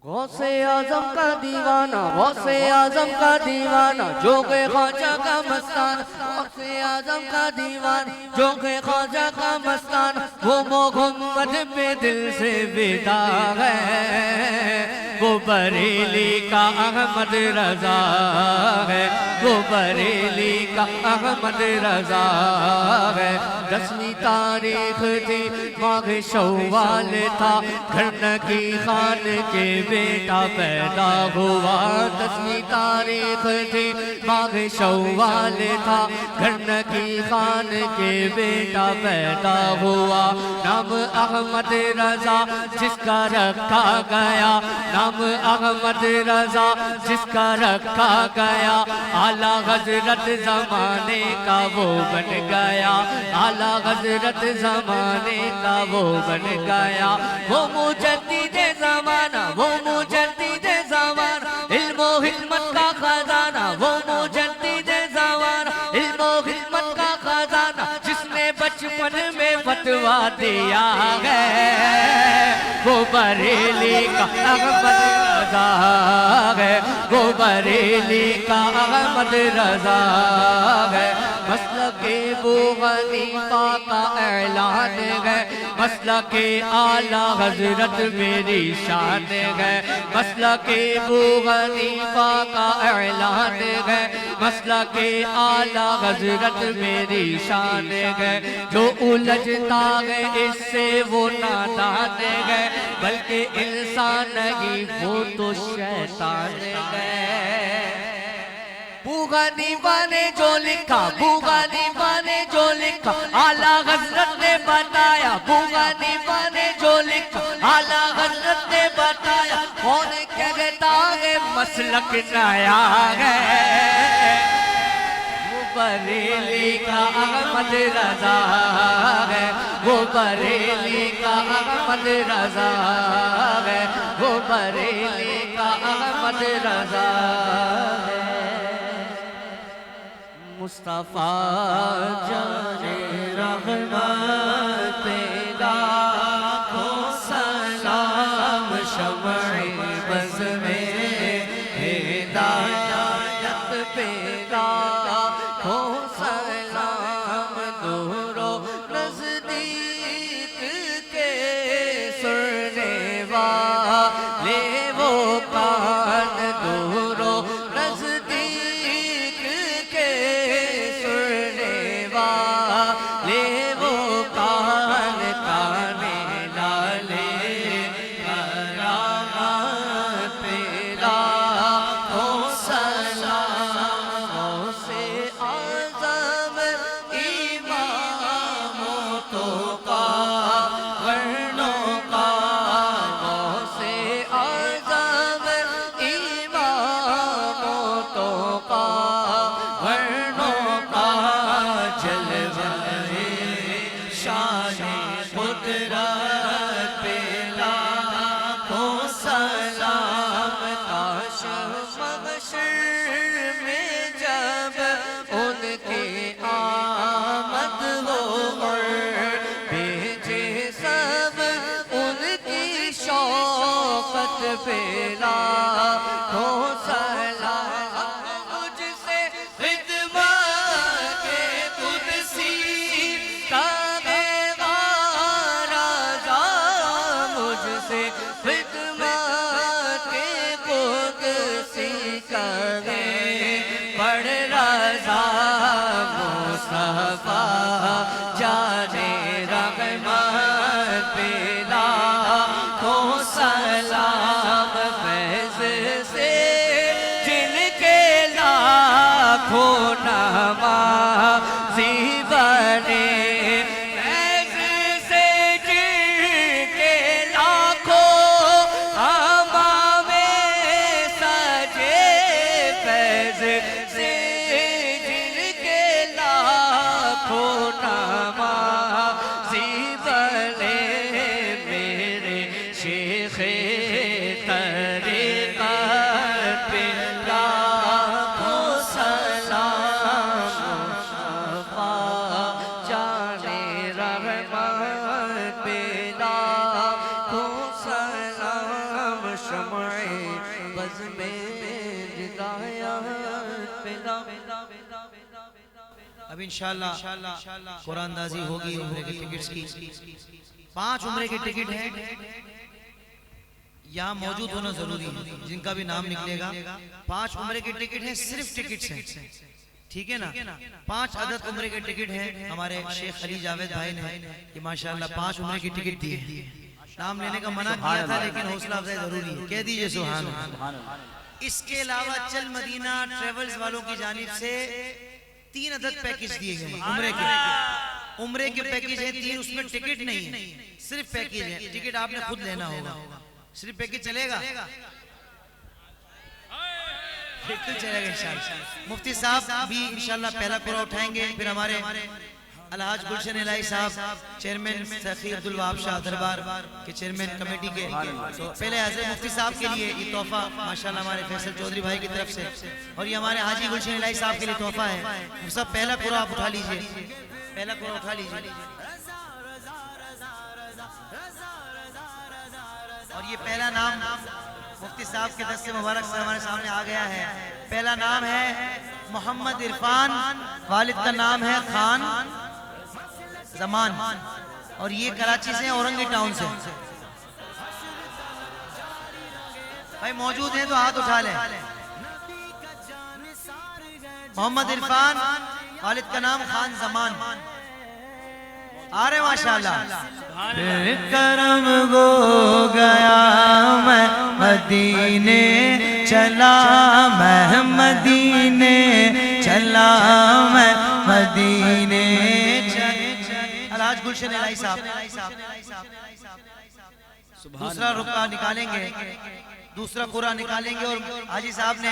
गौसे आजम का दीवाना, गौसे आजम का दीवाना, जोगे ख्वाजा का मस्तान। गौसे आजम का दीवाना, जोगे ख्वाजा का मस्तान। वो मोहम्मद पे दिल से विदा है, वो बरेली का अहमद रजा है, वो बरेली का अहमद रजा है। 10वीं तारीख थी, माह शव्वाल था, घर नगी खान के बेटा पैदा हुआ। 10वीं तारीख थी, माह शव्वाल था, घर नगी खान के बेटा पैदा हुआ। नाम अहमद रजा जिसका रखा गया, नाम अहमद रजा जिसका रखा गया। आला हजरत जमाने का वो बन गया, आला हजरत जमाने का वो बन गया। वो मुजद्दिदे ज़माना, वो मुजद्दिदे ज़माना, इल्मो हिम्मत का खजाना। वो मुजद्दिदे ज़माना, इल्मो हिम्मत का खजाना, जिसने बचपन में फतवा दिया है। वो बरेली का अहमद रजा है, वो बरेली का अहमद रजा है। मसलके अबू हनीफा का ऐलान है, मसलके आला हजरत मेरी शान है। मसलके अबू हनीफा का ऐलान है, मसलके आला हजरत मेरी शान है। जो उलझता है इससे वो नादान है, बल्कि इंसान नहीं वो तो शैतान है। अबू हनीफा ने जो लिखा, अबू हनीफा ने जो लिखा, आला हजरत ने बताया। अबू हनीफा ने जो लिखा, आला हजरत ने बताया। कौन कहता है मसलक नया है, वो बरेली का अहमद रजा है, वो बरेली का अहमद रजा है, वो बरेली का अहमद रजा है। मुस्तफा जाने रहमत पे लाखों सलाम, शमए बज़ में हिदायत पे लाखों सलाम। दूरो नज़दीक के सुनने वाले वो कान, दूरो नज़दीक के सुनने वाले वो कान। काने लाले करामत पे लाखों सलामों से आज़म इमामों तो का वर्णों का, से आज़म इमामों तो का वर्णों का। जलवाए शाने कुदरत पे लाखों सलाम। काश महशर में जब उनके आमद हो और भेजे सब उनकी शौकत पे लाखों सलाम। मुझसे खिदमत के कुदसी का राजा, मुझसे खिदमत के कुदसी का बड़ राजा। मुस्तफा जाने रहमत पे लाखों सलाम। फैज़ से जिनके लाखों नमाज़ी बने, फैज़ से जिनके लाखों अमामे सजे, फैज़ से जिनके लाखों नमाज़ी बने। मेरे शेख़े शम्ए बज़ में हिदायत पिला। अब इंशाअल्लाह कुरान अंदाज़ी होगी उम्रे के टिकट्स की। 5 उम्रे के टिकट हैं, यहाँ मौजूद होना जरूरी है, जिनका भी नाम निकलेगा। 5 उम्रे के टिकट हैं, सिर्फ टिकट्स हैं, ठीक है ना। 5 अदद उम्रे के टिकट हैं। हमारे शेख अली जावेद भाई ने कि माशाअल्लाह 5 उम्रे की टिकट दी है। नाम लेने का मना किया था, लेकिन हौसला अफजाई जरूरी है, कह दीजिए सुभान अल्लाह। इसके अलावा चल मदीना ट्रेवल्स वालों की जानिब से 3 अदद पैकेज दिए गए उम्रे के। उम्रे के पैकेज है 3, उसमें टिकट नहीं है, सिर्फ पैकेज है। टिकट आपने खुद लेना होगा, सिर्फ पैकेज चलेगा, बिल्कुल चलेगा इंशाअल्लाह। मुफ्ती साहब भी इंशाअल्लाह पहला पूरा उठाएंगे, फिर हमारे अलहाज गुलशन इलाही साहब चेयरमैन सखी अब्दुल वहाब शाह दरबार के चेयरमैन कमेटी के, तो पहले हज़रत मुफ्ती साहब के लिए ये तोहफा माशाअल्लाह हमारे फैसल चौधरी भाई की तरफ से, और ये हमारे हाजी गुलशन इलाही साहब के लिए तोहफा है। सब पहला पूरा आप उठा लीजिए, पहला पूरा उठा लीजिए। और ये पहला नाम मुफ्ती साहब के दस्त से मुबारक से हमारे सामने आ गया है। पहला नाम है मोहम्मद इरफान, वालिद का नाम है खान जमान, और ये कराची से औरंगी टाउन से। भाई मौजूद हैं तो हाथ उठा लें। मोहम्मद इरफान, वालिद का नाम खान जमान, आ रहे माशाअल्लाह। करम हो गया मैं मदीने चला, मैं मदीने चला, मैं मदीने। अलहाज गुलशन इलाही साहब दूसरा रुका निकालेंगे, दूसरा कुरा निकालेंगे। और हाजी साहब ने,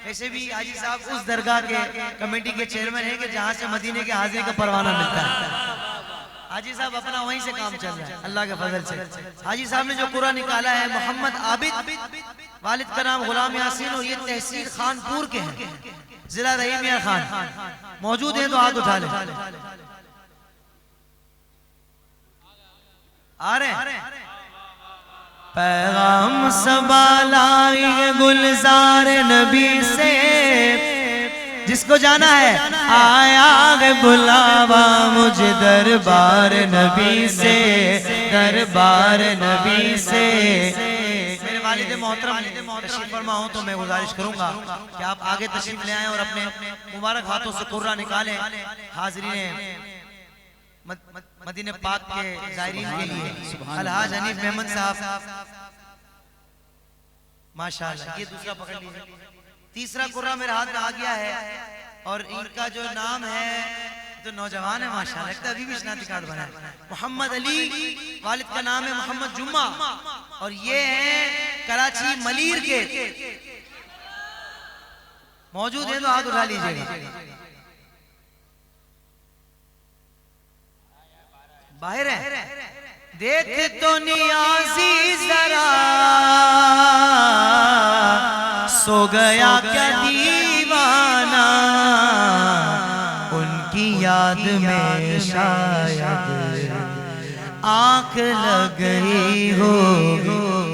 वैसे भी हाजी साहब उस दरगाह के कमेटी के चेयरमैन हैं कि जहां से मदीने के हाजिरी का परवाना मिलता है। हाजी साहब अपना वहीं से काम चल रहा है अल्लाह के फजल से। हाजी साहब ने जो कुरा निकाला है मोहम्मद आबिद, वालिद का नाम गुलाम यासीन, और ये तहसील खानपुर के हैं, जिला रहीम यार खान। मौजूद हैं तो हाथ उठा ले। आ रहे पैगाम सबालाई गुलजार नबी से, जिसको जाना है आया है बुलावा मुझे दरबार नबी से, दरबार नबी से। मेरे वालिद मोहतरम तशरीफ फरमा हो तो मैं गुजारिश करूंगा कि आप आगे तशरीफ ले आएं और अपने मुबारक हाथों से कुर्रा निकालें। हाज़रीन मदीने पाक के ज़ायरीन के लिए अलहाज हनीफ मेमन साहब माशाअल्लाह, ये दूसरा पकड़ लीजिए। तीसरा कुर्रा मेरे हाथ में आ गया है, और इनका जो नाम है तो नौजवान है माशाअल्लाह, लगता है अभी भी शनाख्ती कार्ड बना है। मोहम्मद अली, वालिद का नाम है मोहम्मद जुम्मा, और ये है कराची मलीर के। मौजूद है तो हाथ उठा लीजिएगा। बाहर है, देख तो नियाज़ी जरा सो गया क्या दीवाना, उनकी याद में शायद आंख लग गई हो।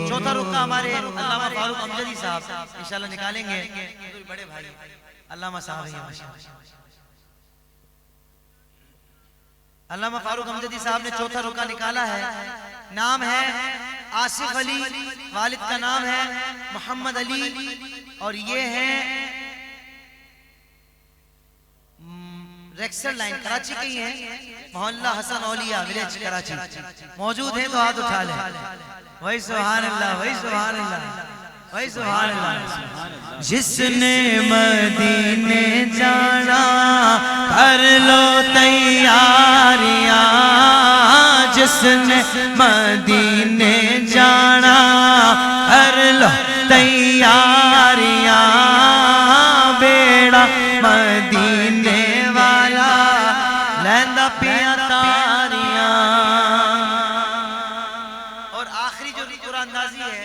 चौथा रुका हमारे अल्लामा फारूक अमजदी साहब इंशाल्लाह निकालेंगे, बड़े भाई अल्लामा साहब हैं माशाअल्लाह। अल्लामा फारूक अमजदी साहब ने चौथा रुका निकाला है। नाम है आसिफ अली, वालिद का नाम है मोहम्मद अली, और ये है रेक्सर लाइन कराची के ही है, मोहल्ला हसन औलिया विलेज कराची। मौजूद है तो हाथ उठा ले। वही सुभान अल्लाह, वही सुभान अल्लाह, वही सुभान अल्लाह। जिसने मदीने जाना कर लो तैयारियां, जिसने मदीने जाना कर लो तैयारियां, बेड़ा मदीने वाला लैंदा पिया तारियां। और आखिरी जो कुरानंदाजी है,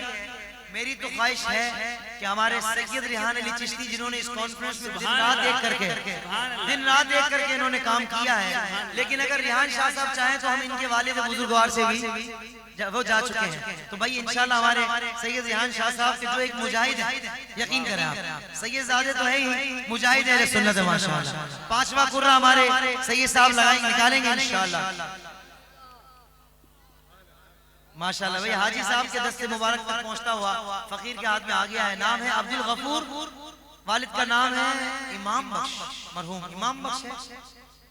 मेरी तो ख्वाहिश है कि हमारे सैयद रिहान अली चिश्ती, जिन्होंने इस कॉन्फ्रेंस में दिन रात एक करके इन्होंने काम किया है, लेकिन अगर रिहान शाह साहब चाहें तो हम इनके वालिद बुजुर्गवार से भी वो जा चुके हैं। तो भाई इंशाल्लाह हमारे सैयद रिहान शाह साहब के जो एक मुजाहिद है, यकीन करें आप, सैयद ज़ादे तो है ही, मुजाहिद है सुन्नत है माशाल्लाह। 5वां कुर्रा हमारे सैयद साहब निकालेंगे इंशाल्लाह माशाल्लाह। भाई हाजी साहब के दस्ते मुबारक तक पहुंचता हुआ फकीर के हाथ में आ गया है। नाम है अब्दुल गफूर, वालिद का नाम है इमाम बख्श, मरहूम इमाम बख्श है।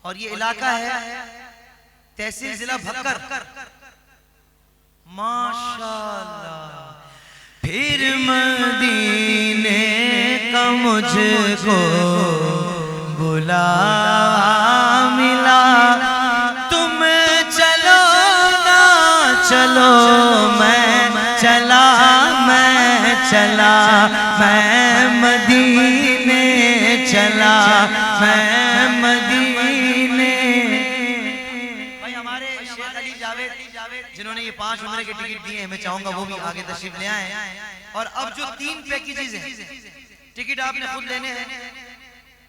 और ये इलाका है तहसील जिला भक्कर माशाल्लाह। फिर मदीने का मुझको बुलावा मिला, तुम चलो ना चलो, मैं चला मैं मदीने चला, मैं मदीने। भाई हमारे शेख अली जावेद जिन्होंने ये 5 उम्रे के टिकट दिए हैं, मैं चाहूंगा वो भी आगे तशरीफ ले आए। और अब जो 3 पैकेजेस हैं, टिकट आपने खुद लेने हैं,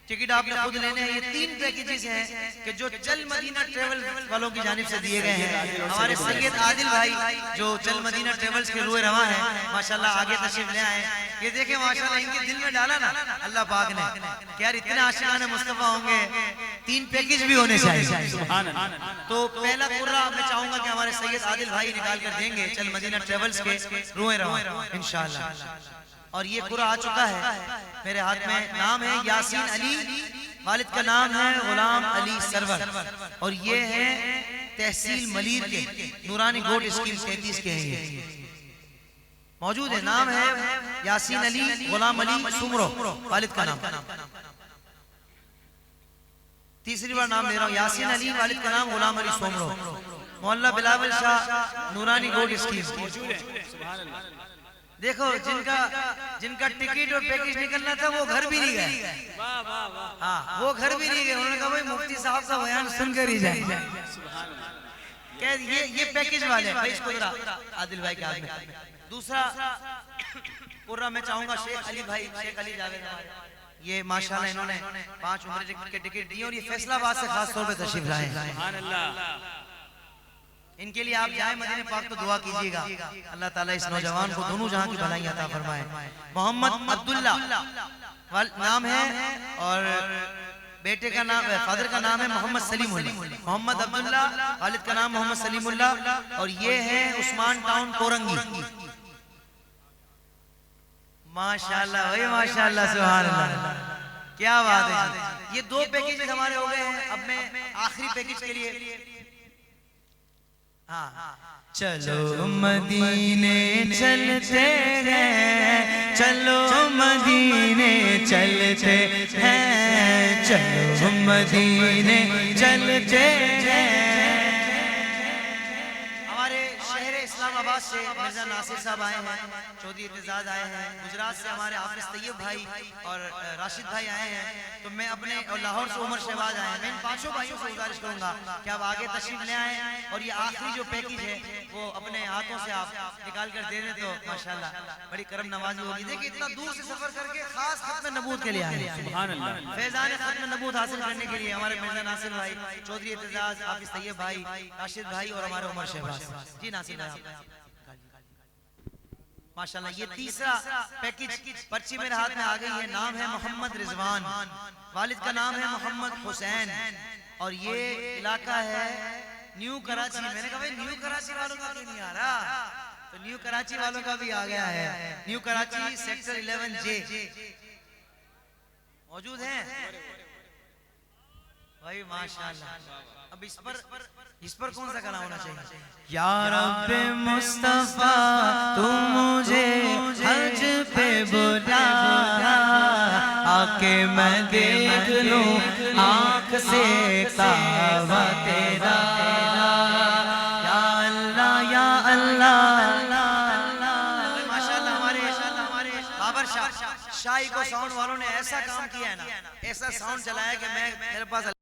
टिकट आपने खुद लेने हैं। ये 3 पैकेजेस हैं कि जो चल मदीना ट्रेवल वालों की जानिब से दिए गए हैं। हमारे सैयद आदिल भाई जो चल मदीना ट्रेवल्स के रूए रवा हैं माशाल्लाह, आगे तशरीफ ले आए। ये देखें माशाल्लाह इनके दिल में डाला ना अल्लाह पाक ने कि यार इतने आशिकाने मुस्तफा होंगे, 3 पैकेज भी होने चाहिए। तो पहला कुर्रा मैं चाहूंगा कि हमारे सैयद आदिल भाई निकाल कर देंगे चल मदीना ट्रेवल्स के रूए रवा इंशाल्लाह। और ये कुर्रा आ चुका है मेरे हाथ में। नाम है यासीन अली, वालिद का नाम है गुलाम अली सरवर, और ये है तहसील मलीर के नूरानी गोट स्कीम 33 के हैं। ये मौजूद है। नाम है यासीन अली गुलाम अली सुमरो, वालिद का नाम। तीसरी बार नाम ले रहा हूँ, यासीन अली, वालिद का नाम गुलाम अली सुमरो, मोहल्ला बिलावल शाह, नूरानी गोट स्कीम। देखो जिनका टिकट और पैकेज निकलना था वो घर भी नहीं गए। हाँ वो घर भी नहीं गए। उन्होंने कहा भाई मुफ्ती साहब का बयान सुनकर ही जाए। क्या ये पैकेज वाले भाई, इसको जरा आदिल भाई के हाथ में। दूसरा कुर्रा मैं चाहूंगा शेख अली भाई, शेख अली जावेद, ये माशाल्लाह इन्होंने 5 उम्रे के टिकट दिए और ये फैसलाबाद से खास तौर पे तशरीफ लाए। इनके लिए आप जाए मदीने पाक तो दुआ कीजिएगा, अल्लाह ताला इस नौजवान को दोनों जहां की भलाई अता फरमाए। मोहम्मद अब्दुल्ला नाम है और बेटे का नाम, फादर का नाम है मोहम्मद सलीमुल्लाह। मोहम्मद अब्दुल्ला, वालिद का नाम मोहम्मद सलीमुल्लाह, और ये है उस्मान टाउन कोरंगी माशाल्लाह। भाई माशाल्लाह सुभान अल्लाह, क्या बात है। ये 2 पैकेज हमारे हो गए हैं। अब मैं आखिरी पैकेज के लिए चलो मदीने चलते हैं, चलो मदीने चलते हैं, चलो मदीने चलते हैं। हमारे शहर इस्लामाबाद से मिर्जा नासिर साहब आए हैं, चौधरी इत्तेजाज आए हैं, गुजरात से हमारे हाफिज तैयब भाई और राशिद भाई आए हैं। तो मैं अपने और लाहौर से उमर शहबाज आए हैं। मैं इन 5 भाइयों से गुजारिश करूंगा कि आप आगे तशरीफ ले आए और ये आखिरी जो पैकेज है वो अपने हाथों से आप निकाल कर दे दें तो माशाल्लाह बड़ी करम नवाजी होगी। देखिए इतना दूर से सफर करके खास खत्म नबूत के लिए आए हैं, फैजान खत्म नबूत हासिल करने के लिए। हमारे मिर्जा नासिर भाई, चौधरी इत्तेजाज, हाफिज तैयब भाई, राशिद भाई और हमारे उमर शहबाज। जी नासिर भाई माशाल्लाह। ये तीसरा पैकेज पर्ची मेरे हाथ में आ गई है। नाम है मोहम्मद रिजवान, वालिद का नाम है मोहम्मद हुसैन, और ये इलाका है न्यू कराची। मैंने कहा भाई न्यू कराची वालों का क्यों नहीं आ रहा, तो न्यू कराची वालों का भी आ गया है। न्यू कराची सेक्टर 11J मौजूद है भाई माशाल्लाह। अब इस पर कौन सा कलाम होना चाहिए? या रब्बे मुस्तफा तू मुझे हज पे बुला, आके मैं देख लूं आँख से काबा तेरा। या अल्लाह या अल्लाह। माशाल्लाह हमारे बाबर शाही को साउंड वालों ने ऐसा काम किया है ना, ऐसा साउंड चलाया कि मैं मेरे पास